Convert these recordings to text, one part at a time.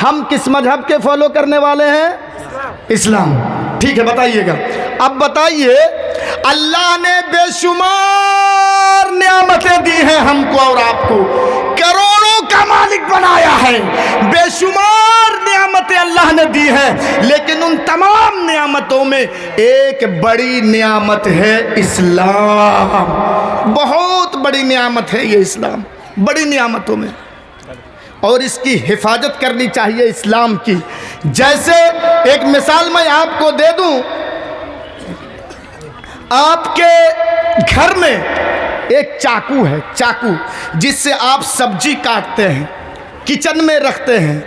ہم کس مذہب کے فالو کرنے والے ہیں؟ اسلام. ٹھیک ہے، بتائیے گا. اب بتائیے، اللہ نے بے شمار نعمتیں دی ہیں ہم کو اور آپ کو، کروڑوں کا مالک بنایا ہے، بے شمار نعمتیں اللہ نے دی ہیں، لیکن ان تمام نعمتوں میں ایک بڑی نعمت ہے اسلام. بہت بڑی نعمت ہے یہ اسلام، بڑی نعمتوں میں، اور اس کی حفاظت کرنی چاہیے اسلام کی. جیسے ایک مثال میں آپ کو دے دوں، آپ کے گھر میں ایک چاقو ہے، چاقو جس سے آپ سبزی کاٹتے ہیں، کچن میں رکھتے ہیں،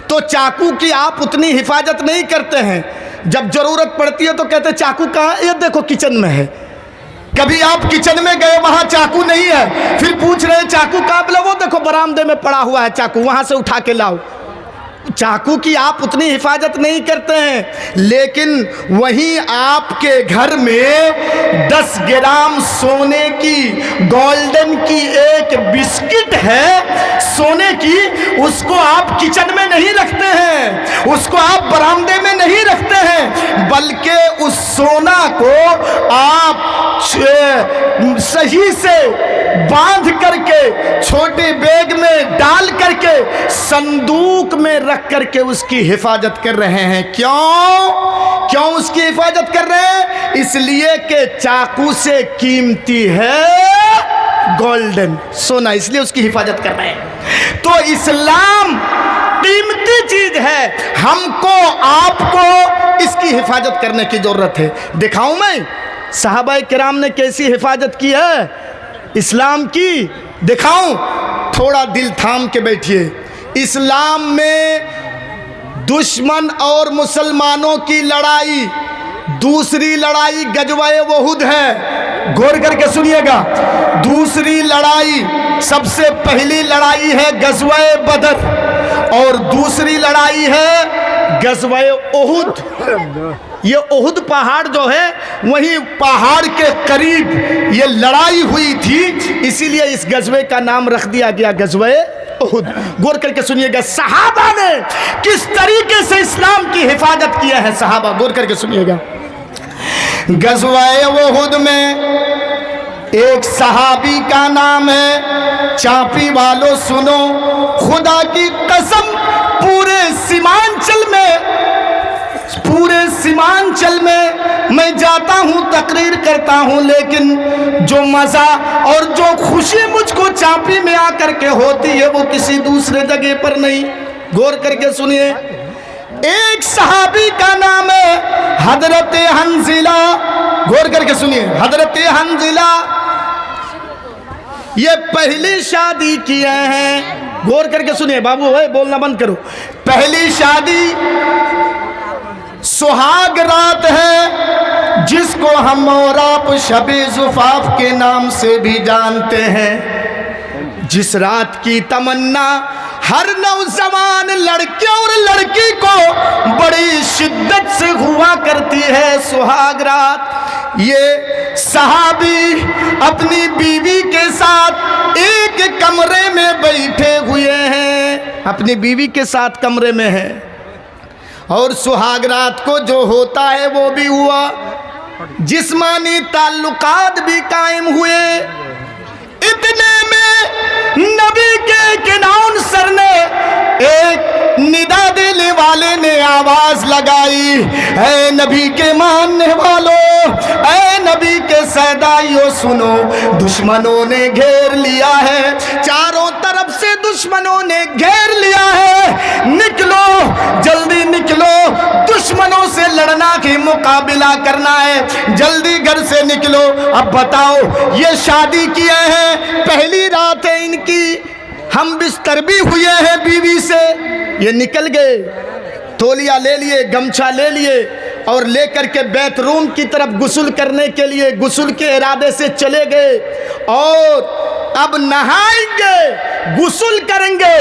تو چاقو کی آپ اتنی حفاظت نہیں کرتے ہیں. جب ضرورت پڑتی ہے تو کہتے ہیں چاقو کہاں؟ یہ دیکھو کچن میں ہے. کبھی آپ کچن میں گئے، وہاں چاقو نہیں ہے، پھر پوچھ رہے ہیں چاقو کہاں؟ بولے وہ دیکھو برآمدے میں پڑا ہوا ہے چاقو، وہاں سے اٹھا کے لاؤ. چاقو کی آپ اتنی حفاظت نہیں کرتے ہیں، لیکن وہیں آپ کے گھر میں 10 گرام سونے کی، گولڈن کی ایک بسکٹ ہے سونے کی، اس کو آپ کچن میں نہیں رکھتے ہیں، اس کو آپ برآمدے میں نہیں رکھتے ہیں، بلکہ اس سونا کو آپ صحیح سے باندھ کر کے چھوٹے بیگ میں ڈال کر کے صندوق میں رکھ کر کے اس کی حفاظت کر رہے ہیں. کیوں اس کی حفاظت کر رہے ہیں؟ اس لیے کہ چاقو سے قیمتی ہے گولڈن، سونا، اس لیے اس کی حفاظت کر رہے ہیں. تو اسلام قیمتی چیز ہے، ہم کو آپ کو اس کی حفاظت کرنے کی ضرورت ہے. دکھاؤں میں صحابہ کرام نے کیسی حفاظت کی ہے اسلام کی؟ دکھاؤں؟ تھوڑا دل تھام کے بیٹھیے. اسلام میں دشمن اور مسلمانوں کی لڑائی، دوسری لڑائی غزوہ احد ہے. غور کر کے سنیے گا. دوسری لڑائی، سب سے پہلی لڑائی ہے غزوہ بدر، اور دوسری لڑائی ہے غزوہ احد. یہ احد پہاڑ جو ہے، وہی پہاڑ کے قریب یہ لڑائی ہوئی تھی، اسی لیے اس غزوے کا نام رکھ دیا گیا غزوہ احد. غور کر کے سنیے گا صحابہ نے کس طریقے سے اسلام کی حفاظت کیا ہے. صحابہ غور کر کے سنیے گا. غزوہ احد میں ایک صحابی کا نام ہے، چاپی والو سنو، خدا کی قسم پورے سیمانچل میں میں جاتا ہوں، تقریر کرتا ہوں، لیکن جو مزہ اور جو خوشی مجھ کو چاپی میں آ کر کے ہوتی ہے وہ کسی دوسرے جگہ پر نہیں. غور کر کے سنیے. ایک صحابی کا نام ہے حضرت حنظلہ. غور کر کے سنیے. حضرت حنظلہ یہ پہلی شادی کیے ہیں. غور کر کے سنیے بابو، بولنا بند کرو. پہلی شادی سہاگ رات ہے، جس کو ہم اور آپ شب زفاف کے نام سے بھی جانتے ہیں، جس رات کی تمنا ہر نوجوان لڑکے اور لڑکی کو بڑی شدت سے ہوا کرتی ہے، سہاگ رات. یہ صحابی اپنی بیوی کے ساتھ ایک کمرے میں بیٹھے ہوئے ہیں، اپنی بیوی کے ساتھ کمرے میں ہیں، اور سہاگ رات کو جو ہوتا ہے وہ بھی ہوا، جسمانی تعلقات بھی قائم ہوئے. اتنے میں نبی کے ایک اناؤنسر نے، ایک ندا دینے والے نے آواز لگائی، اے نبی کے ماننے والوں، اے نبی کے سیدائیوں سنو، دشمنوں نے گھیر لیا ہے، چاروں طرف سے دشمنوں نے گھیر لیا ہے، نکلو جلدی نکلو، دشمنوں سے لڑنا کی مقابلہ کرنا ہے، جلدی گھر سے نکلو. اب بتاؤ، یہ شادی کیے ہیں، پہلی رات ہے ان کی، ہم بستر بھی ہوئے ہیں بیوی سے، یہ نکل گئے، تولیہ لے لیے، گمچھا لے لیے، اور لے کر کے بیت روم کی طرف غسل کرنے کے لیے غسل کے ارادے سے چلے گئے، اور اب نہائیں گے، غسل کریں گے،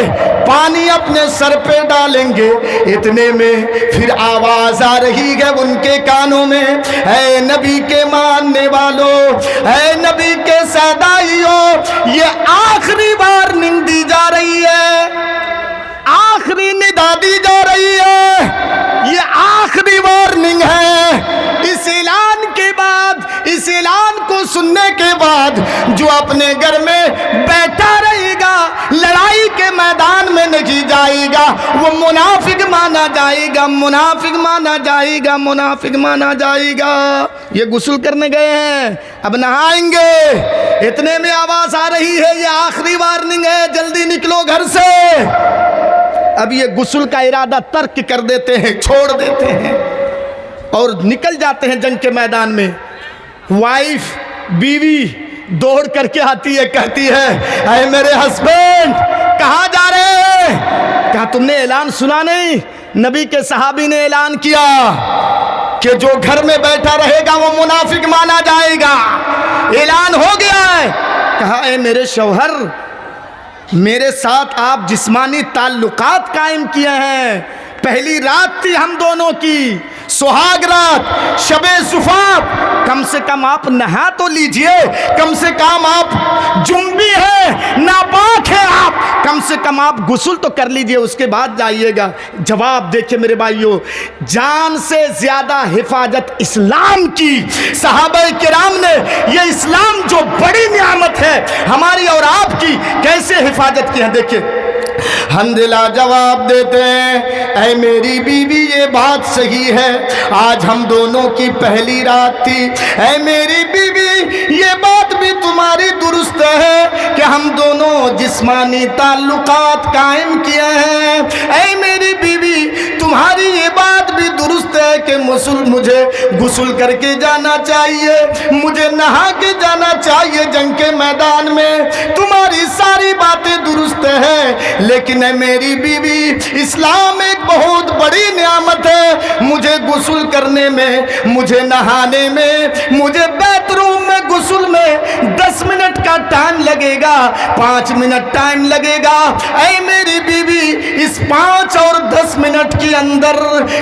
پانی اپنے سر پہ ڈالیں گے. اتنے میں پھر آواز آ رہی ہے ان کے کانوں میں، اے نبی کے ماننے والوں، اے نبی کے سیدائیوں، یہ آخری بار نندی جا رہی ہے، آخری ندا دی اپنے گھر میں بیٹھا رہے گا، لڑائی کے میدان میں نہیں جائے گا، وہ منافق مانا جائے گا، منافق مانا جائے گا، منافق مانا جائے گا۔ یہ غسل کرنے گئے ہیں، اب نہائیں گے، اتنے میں آواز آ رہی ہے یہ آخری وارننگ ہے، جلدی نکلو گھر سے۔ اب یہ غسل کا ارادہ ترک کر دیتے ہیں، چھوڑ دیتے ہیں اور نکل جاتے ہیں جنگ کے میدان میں۔ وائف بیوی دوڑ کر کے آتی ہے، کہتی ہے اے میرے ہسبینڈ کہاں جا رہے ہیں؟ کہا تم نے اعلان سنا نہیں؟ نبی کے صحابی نے اعلان کیا کہ جو گھر میں بیٹھا رہے گا وہ منافق مانا جائے گا، اعلان ہو گیا ہے۔ کہا اے میرے شوہر، میرے ساتھ آپ جسمانی تعلقات قائم کیے ہیں، پہلی رات تھی ہم دونوں کی، سہاگ رات، شب زفاف، کم سے کم آپ نہا تو لیجئے، کم سے کم آپ جنبی ہیں، ناپاک ہیں آپ، کم سے کم آپ غسل تو کر لیجئے، اس کے بعد جائیے گا۔ جواب دیکھیں میرے بھائیو، جان سے زیادہ حفاظت اسلام کی صحابہ کرام نے، یہ اسلام جو بڑی نعمت ہے ہماری اور آپ کی، کیسے حفاظت کی ہے دیکھیں۔ حمدللہ جواب دیتے ہیں اے میری بیوی یہ بات صحیح ہے، آج ہم دونوں کی پہلی رات تھی، اے میری بیوی یہ بات بھی تمہاری درست ہے کہ ہم دونوں جسمانی تعلقات قائم کیے ہیں، اے میری بیوی تمہاری یہ بات بھی درست ہے کہ مجھے غسل کر کے جانا چاہیے، مجھے نہا کے جانا چاہیے جنگ کے میدان میں، تمہاری ساری باتیں درست ہیں، لیکن اے میری بیوی اسلام ایک بہت بڑی نعمت ہے، مجھے غسل کرنے میں، مجھے نہانے میں، مجھے بیت روم میں غسل میں 10 منٹ کا ٹائم لگے گا، 5 منٹ ٹائم لگے گا، اے میری بیوی اس 5 اور 10 منٹ کے اندر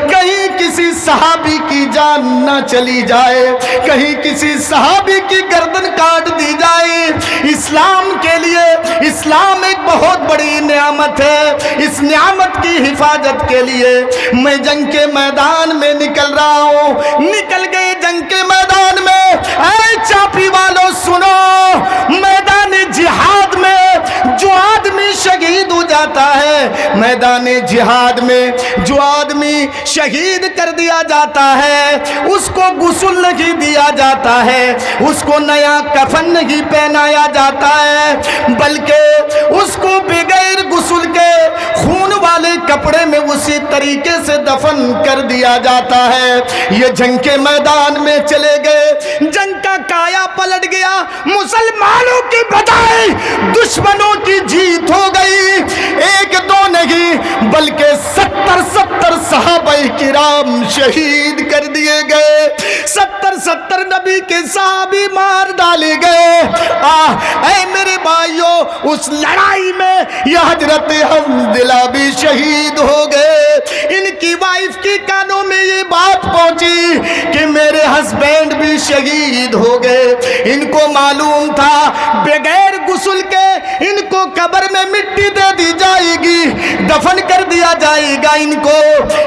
کہیں کسی صحابی کی جان نہ چلی جائے، کہیں کسی صحابی کی گردن کاٹ دی جائے۔ اسلام کے لیے اسلام ایک بہت بڑی نعمت ہے، اس نعمت کی حفاظت کے لیے میں جنگ کے میدان میں نکل رہا ہوں۔ نکل گئے جنگ کے میدان میں، اے چاپی والوں سنو، میدان جہاد میں جو آدمی شہید ہو جاتا ہے، میدان جہاد میں جو آدمی شہید کر دیا جاتا ہے، اس کو غسل نہیں دیا جاتا ہے، اس کو نیا کفن نہیں پہنایا جاتا ہے، بلکہ اس کو بغیر غسل کے خون والے کپڑے میں اسی طریقے سے دفن کر دیا جاتا ہے۔ یہ جنگ کے میدان میں چلے گئے، جنگ کا کایا پلٹ گیا، مسلمانوں کی بجائے دشمنوں کی جیت ہو گئی، ایک دو نہیں بلکہ 70 صحابہ کرام شہید کر دیے گئے، 70 نبی کے صحابی مار ڈالے گئے۔ اے میرے بھائیو، اس لڑائی میں یہ حضرت حمدللہ بھی شہید ہو گئے۔ ان کی وائف کی کانوں میں یہ بات پہنچی کہ میرے ہسبینڈ بھی شہید ہو گئے۔ ان کو معلوم تھا بغیر غسل کے ان کو قبر میں مٹی دے دی جائے گی، دفن کر دیا جائے گا ان کو۔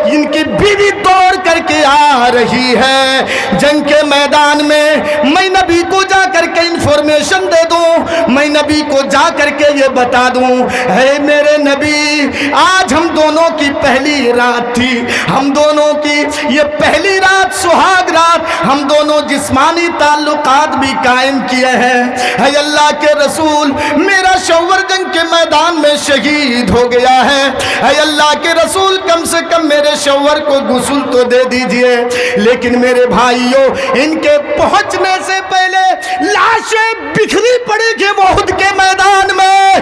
ان کی بیوی دوڑ کر کے آ رہی ہے جنگ کے میدان میں، میں نبی کو جا کر کے انفارمیشن دے دوں، میں نبی کو جا کر کے یہ بتا دوں، اے میرے نبی آج ہم دونوں کی پہلی رات تھی، ہم دونوں کی یہ پہلی رات سہاگ رات، ہم دونوں جسمانی تعلقات بھی قائم کیے ہیں۔ اے اللہ کے رسول میرا شوہر جنگ کے میدان میں شہید ہو گیا ہے، اے اللہ کے رسول کم سے کم میرے شوہر کو غسل تو دے دیجئے۔ لیکن میرے بھائیوں، ان کے پہنچنے سے پہلے لاشیں بکھری پڑی کہ احد کے میدان میں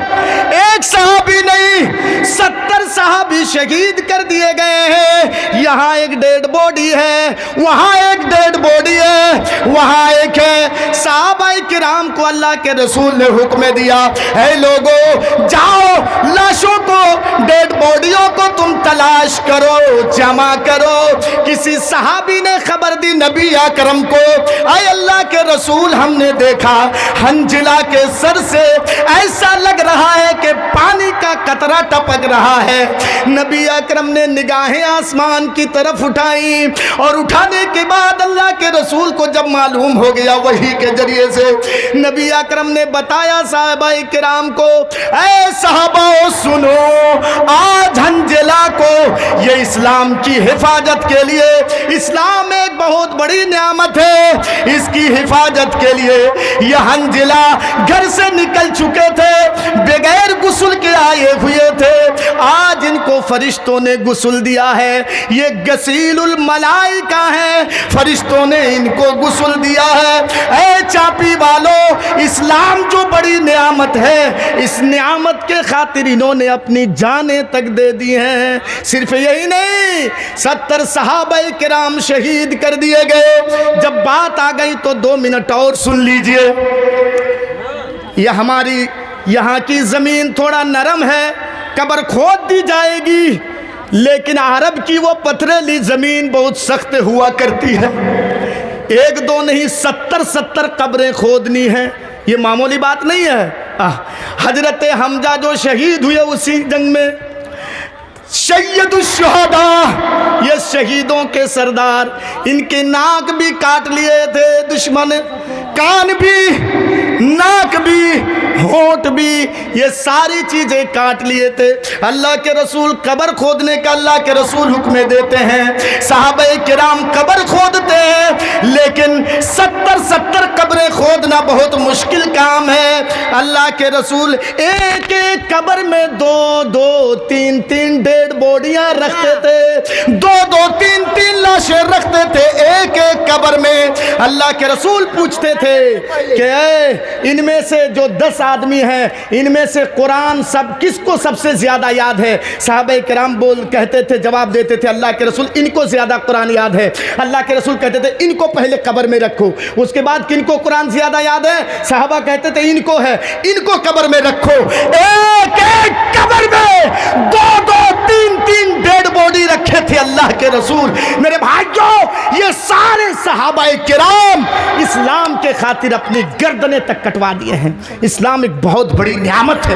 ایک صحابی نہیں 70 صحابی شہید کر دیے گئے ہیں۔ یہاں ایک ڈیڈ باڈی ہے، وہاں ایک ڈیڈ باڈی ہے، وہاں ایک ہے۔ صحابہ کرام کو اللہ کے رسول نے حکم دیا، اے لوگو جاؤ لاشوں کو، ڈیڈ باڈیوں کو تم تلاش تلاش کرو، جمع کرو۔ کسی صحابی نے خبر دی نبی اکرم کو، اے اللہ کے رسول ہم نے دیکھا حنجلہ کے سر سے ایسا لگ رہا ہے کہ پانی کا قطرہ ٹپک رہا ہے۔ نبی اکرم نے نگاہیں آسمان کی طرف اٹھائیں، اور اٹھانے کے بعد اللہ کے رسول کو جب معلوم ہو گیا وحی کے ذریعے سے، نبی اکرم نے بتایا صحابہ کرام کو، اے صحابہ سنو، آج حنجلہ کو یہ اسلام کی حفاظت کے لیے، اسلام ایک بہت بڑی نعمت ہے، اس کی حفاظت کے لیے یہ حنجلہ گھر سے نکل چکے تھے، بغیر غسل کے آئے ہوئے تھے، آج ان کو فرشتوں نے غسل دیا ہے، یہ غسیل الملائکہ ہیں، فرشتوں نے ان کو غسل دیا ہے۔ اے چاپی والو، اسلام جو بڑی نعمت ہے، اس نعمت کے خاطر انہوں نے اپنی جانیں تک دے دی ہیں۔ صرف یہی نہیں، 70 صحابہ کرام شہید کر دیے گئے۔ جب بات آ گئی تو 2 منٹ اور سن لیجئے۔ یہ ہماری یہاں کی زمین تھوڑا نرم ہے، قبر کھود دی جائے گی، لیکن عرب کی وہ پتھریلی زمین بہت سخت ہوا کرتی ہے، 1-2 نہیں 70 قبریں کھودنی ہیں، یہ معمولی بات نہیں ہے۔ حضرت حمزہ جو شہید ہوئے اسی جنگ میں، سید الشہداء، یہ شہیدوں کے سردار، ان کے ناک بھی کاٹ لیے تھے دشمن، کان بھی، ناک بھی، ہونٹ بھی، یہ ساری چیزیں کاٹ لیے تھے۔ اللہ کے رسول قبر کھودنے کا اللہ کے رسول حکم دیتے ہیں، صحابہ کرام قبر کھودتے ہیں، لیکن 70 قبریں کھودنا بہت مشکل کام ہے۔ اللہ کے رسول ایک ایک قبر میں 2-2 3-3 ڈیڈ بوڈیاں رکھتے تھے، 2-2 3-3 لاشیں رکھتے تھے ایک ایک قبر میں۔ اللہ کے رسول پوچھتے تھے کہ اے ان میں سے جو 10 آدمی ہیں، ان میں سے قرآن کس کو سب سے زیادہ یاد ہے؟ صحابہ کرام کہتے تھے، جواب دیتے تھے، اللہ کے رسول ان کو زیادہ قرآن یاد ہے۔ اللہ کے رسول کہتے تھے ان کو پہلے قبر میں رکھو، اس کے بعد کن کو قرآن زیادہ یاد ہے؟ صحابہ کہتے تھے ان کو ہے، ان کو قبر میں رکھو۔ ایک ایک قبر میں 2-2 3-3 ڈیڈ باڈی رکھے تھے اللہ کے رسول۔ میرے بھائیوں، یہ سارے صحابہ کرام اسلام کے خاطر اپنی گردنیں تک کٹوا دیے ہیں۔ اسلام ایک بہت بڑی نعمت ہے،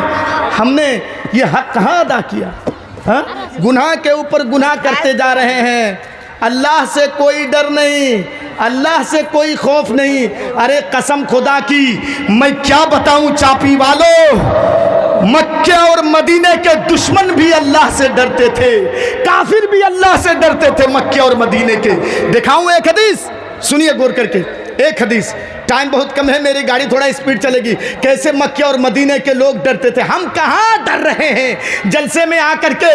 ہم نے یہ حق کہاں ادا کیا؟ گناہ کے اوپر گناہ کرتے جا رہے ہیں، اللہ سے کوئی ڈر نہیں، اللہ سے کوئی خوف نہیں۔ ارے قسم خدا کی میں کیا بتاؤں چاپی والو، مکہ اور مدینے کے دشمن بھی اللہ سے ڈرتے تھے، کافر بھی اللہ سے ڈرتے تھے مکہ اور مدینے کے۔ دکھاؤں ایک حدیث، سنیے غور کر کے، ایک حدیث، ٹائم بہت کم ہے، میری گاڑی تھوڑا اسپیڈ چلے گی۔ کیسے مکہ اور مدینے کے لوگ ڈرتے تھے، ہم کہاں ڈر رہے ہیں؟ جلسے میں آ کر کے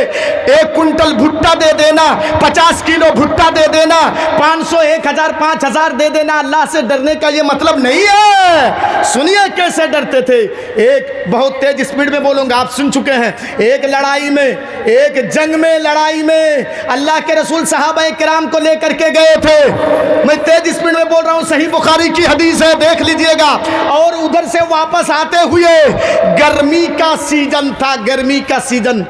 1 کنٹل بھٹا دے دینا، 50 کلو بھٹا دے دینا، 500 1000 5000 دے دینا، اللہ سے ڈرنے کا یہ مطلب نہیں ہے۔ سنیے کیسے ڈرتے تھے۔ ایک بہت تیز اسپیڈ میں بولوں گا، آپ سن چکے ہیں، ایک لڑائی میں، ایک جنگ میں، لڑائی میں اللہ کے رسول صحابہ کرام کو لے کر کے گئے تھے۔ میں تیز اسپیڈ میں بول رہا ہوں، صحیح بخاری کی حدیث ہے، دیکھ لیجئے گا۔ اور ادھر سے واپس آتے ہوئے گرمی کا سیزن تھا، گرمی کا سیزن،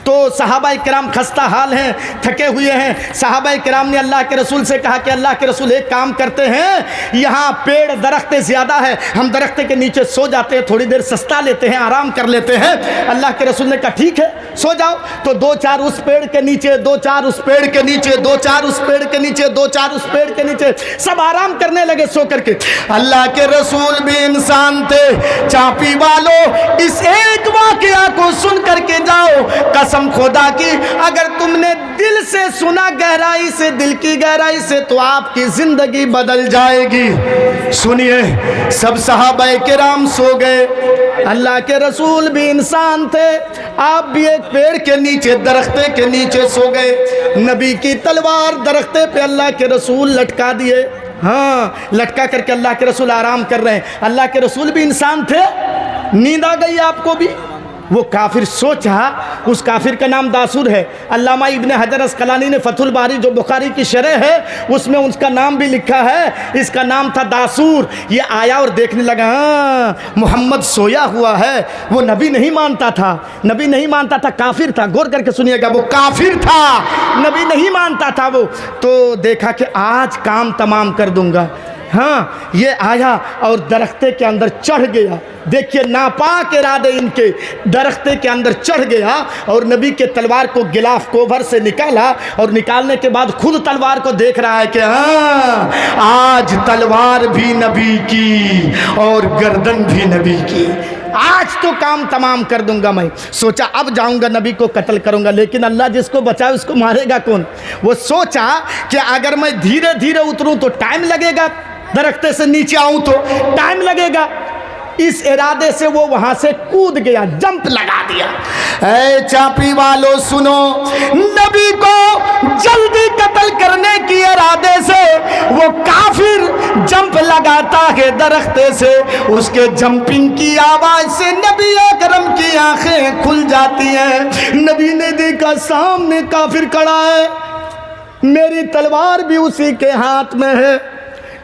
تو صحابہ کرام خستہ حال ہیں، تھکے ہوئے ہیں۔ صحابہ کرام نے اللہ کے رسول سے کہا کہ اللہ کے رسول ایک کام کرتے ہیں، یہاں پیڑ درخت زیادہ ہے، ہم درخت کے نیچے سو جاتے ہیں، تھوڑی دیر سستا لیتے ہیں، آرام کر لیتے ہیں۔ اللہ کے رسول نے کہا ٹھیک ہے سو جاؤ۔ تو 2-4 اس پیڑ کے نیچے، 2-4 اس پیڑ کے نیچے، 2-4 اس پیڑ کے نیچے، 2-4 اس پیڑ کے نیچے، سب آرام کرنے لگے سو کر کے۔ اللہ کے رسول بھی انسان تھے، چاپی والو اس ایک واقعہ کو سن کر کے جاؤ، قسم خدا کی اگر تم نے دل سے سنا، گہرائی سے، دل کی گہرائی سے، تو آپ کی زندگی بدل جائے گی۔ سنیے، سب صحابہ کرام سو گئے، اللہ کے رسول بھی انسان تھے، آپ بھی ایک پیڑ کے نیچے، درختے کے نیچے سو گئے۔ نبی کی تلوار درختے پہ اللہ کے رسول لٹکا دیے، ہاں لٹکا کر کے اللہ کے رسول آرام کر رہے ہیں۔ اللہ کے رسول بھی انسان تھے، نیند آ گئی آپ کو بھی؟ وہ کافر سوچا اس کافر کا نام داسور ہے. علامہ ابن حجر اسقلانی نے فتح الباری جو بخاری کی شرح ہے اس میں اس کا نام بھی لکھا ہے, اس کا نام تھا داسور. یہ آیا اور دیکھنے لگا ہاں محمد سویا ہوا ہے. وہ نبی نہیں مانتا تھا, نبی نہیں مانتا تھا, کافر تھا. غور کر کے سنیے گا, وہ کافر تھا, نبی نہیں مانتا تھا وہ. تو دیکھا کہ آج کام تمام کر دوں گا. ہاں یہ آیا اور درختے کے اندر چڑھ گیا. دیکھیے ناپاک ارادے ان کے, درختے کے اندر چڑھ گیا اور نبی کے تلوار کو غلاف کوبھر سے نکالا, اور نکالنے کے بعد خود تلوار کو دیکھ رہا ہے کہ ہاں آج تلوار بھی نبی کی اور گردن بھی نبی کی, آج تو کام تمام کر دوں گا میں. سوچا اب جاؤں گا نبی کو قتل کروں گا, لیکن اللہ جس کو بچائے اس کو مارے گا کون. وہ سوچا کہ اگر میں دھیرے دھیرے اتروں تو ٹائم لگے گا, درختے سے نیچے آؤں تو ٹائم لگے گا. اس ارادے سے وہ وہاں سے کود گیا, جمپ لگا دیا. اے چاپی والو سنو, نبی کو جلدی قتل کرنے کی ارادے سے وہ کافر جمپ لگاتا ہے درختے سے. اس کے جمپنگ کی آواز سے نبی اکرم کی آنکھیں کھل جاتی ہیں. نبی نے دیکھا سامنے کافر کھڑا ہے, میری تلوار بھی اسی کے ہاتھ میں ہے.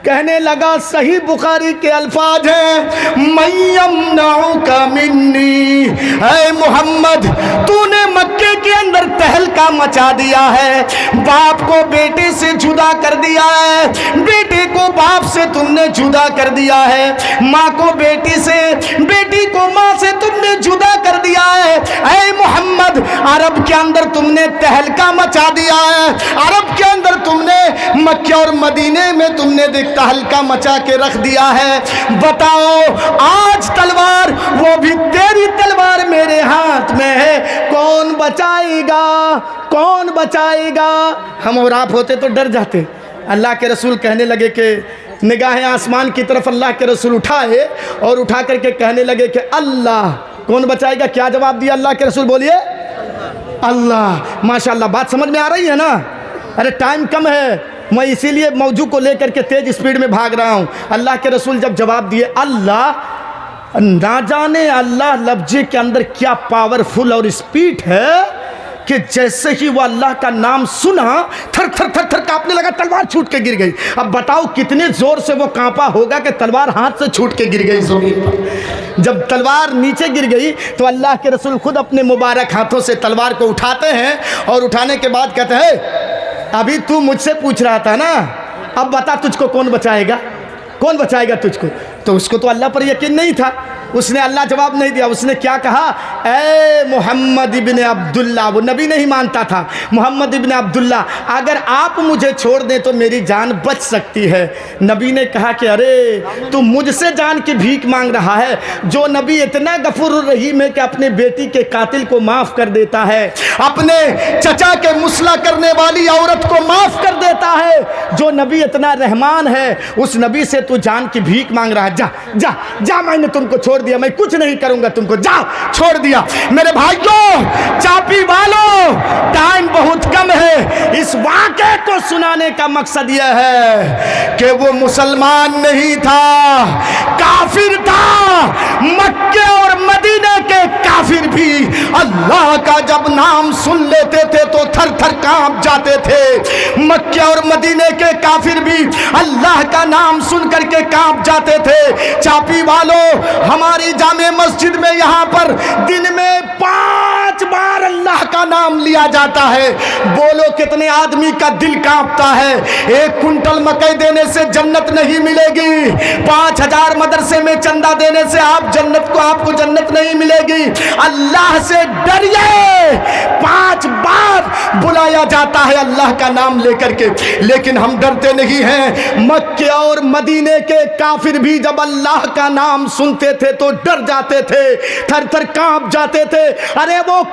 کہنے لگا, صحیح بخاری کے الفاظ ہیں, مَن یمنعک منی, اے محمد تو نے مکے کے اندر تہلکا مچا دیا ہے, باپ کو بیٹے سے جدا کر دیا ہے, بیٹے کو باپ سے تم نے جدا کر دیا ہے, ماں کو بیٹی سے, بیٹی کو ماں سے تم نے جدا کر دیا ہے. اے محمد عرب کے اندر تم نے تہلکا مچا دیا ہے, عرب کے اندر تم نے مکہ اور مدینے میں تم نے تہلکا مچا کے رکھ دیا ہے. بتاؤ آج تلوار, وہ بھی تیری تلوار میرے ہاتھ میں ہے, کون بچائے گا, کون بچائے گا. ہم اور آپ ہوتے تو ڈر جاتے. اللہ کے رسول کہنے لگے کہ نگاہیں آسمان کی طرف اللہ کے رسول اٹھائے اور اٹھا کر کے کہنے لگے کہ اللہ, کون بچائے گا. کیا جواب دیا اللہ کے رسول, بولیے اللہ. ماشاءاللہ بات سمجھ میں آ رہی ہے نا. ارے ٹائم کم ہے, میں اسی لیے موضوع کو لے کر کے تیز سپیڈ میں بھاگ رہا ہوں. اللہ کے رسول جب جواب دیے اللہ, نہ جانے اللہ لفظ کے اندر کیا پاورفل اور سپیڈ ہے کہ جیسے ہی وہ اللہ کا نام سنا تھر تھر تھر تھر کانپنے لگا, تلوار چھوٹ کے گر گئی. اب بتاؤ کتنے زور سے وہ کانپا ہوگا کہ تلوار ہاتھ سے چھوٹ کے گر گئی زمین پر. جب تلوار نیچے گر گئی تو اللہ کے رسول خود اپنے مبارک ہاتھوں سے تلوار کو اٹھاتے ہیں, اور اٹھانے کے بعد کہتے ہیں ابھی تو مجھ سے پوچھ رہا تھا نا, اب بتا تجھ کو کون بچائے گا, کون بچائے گا تجھ کو. تو اس کو تو اللہ پر یقین نہیں تھا, اس نے اللہ جواب نہیں دیا. اس نے کیا کہا, اے محمد ابن عبداللہ. وہ نبی نہیں مانتا تھا. محمد ابن عبداللہ اگر آپ مجھے چھوڑ دیں تو میری جان بچ سکتی ہے. نبی نے کہا کہ ارے تو مجھ سے جان کی بھیک مانگ رہا ہے. جو نبی اتنا غفور الرحیم ہے کہ اپنے بیٹی کے قاتل کو معاف کر دیتا ہے, اپنے چچا کے مسلح کرنے والی عورت کو معاف کر دیتا ہے, جو نبی اتنا رحمان ہے, اس نبی سے تو جان کی بھیک مانگ رہا ہے. جا جا جا, میں نے تم کو چھوڑ دیا, میں کچھ نہیں کروں گا تم کو, جا چھوڑ دیا. میرے بھائیوں, چاپی والوں, ٹائم بہت کم ہے. اس واقعے کو سنانے کا مقصد یہ ہے کہ وہ مسلمان نہیں تھا, کافر تھا. مکے اور مدینے کے کافر بھی اللہ کا جب نام سن لیتے تھے تو تھر تھر کانپ جاتے تھے. مکے اور مدینے کے کافر بھی اللہ کا نام سن کر کے کانپ جاتے تھے. چاپی والوں, ہماری جامع مسجد میں یہاں پر دن میں 5 بار اللہ کا نام لیا جاتا ہے. بولو کتنے آدمی کا دل کانپتا ہے. 1 کنٹل مکئی دینے سے جنت نہیں ملے گی, 5000 مدرسے میں چندہ دینے سے آپ کو جنت نہیں ملے گی. اللہ سے ڈریے. 5 بار بلایا جاتا ہے اللہ کا نام لے کر کے, لیکن ہم ڈرتے نہیں ہیں. مکے اور مدینے کے کافر بھی جب اللہ کا نام سنتے تھے تو ڈر جاتے تھے, تھر تھر کانپ جاتے تھے. ارے وہ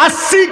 80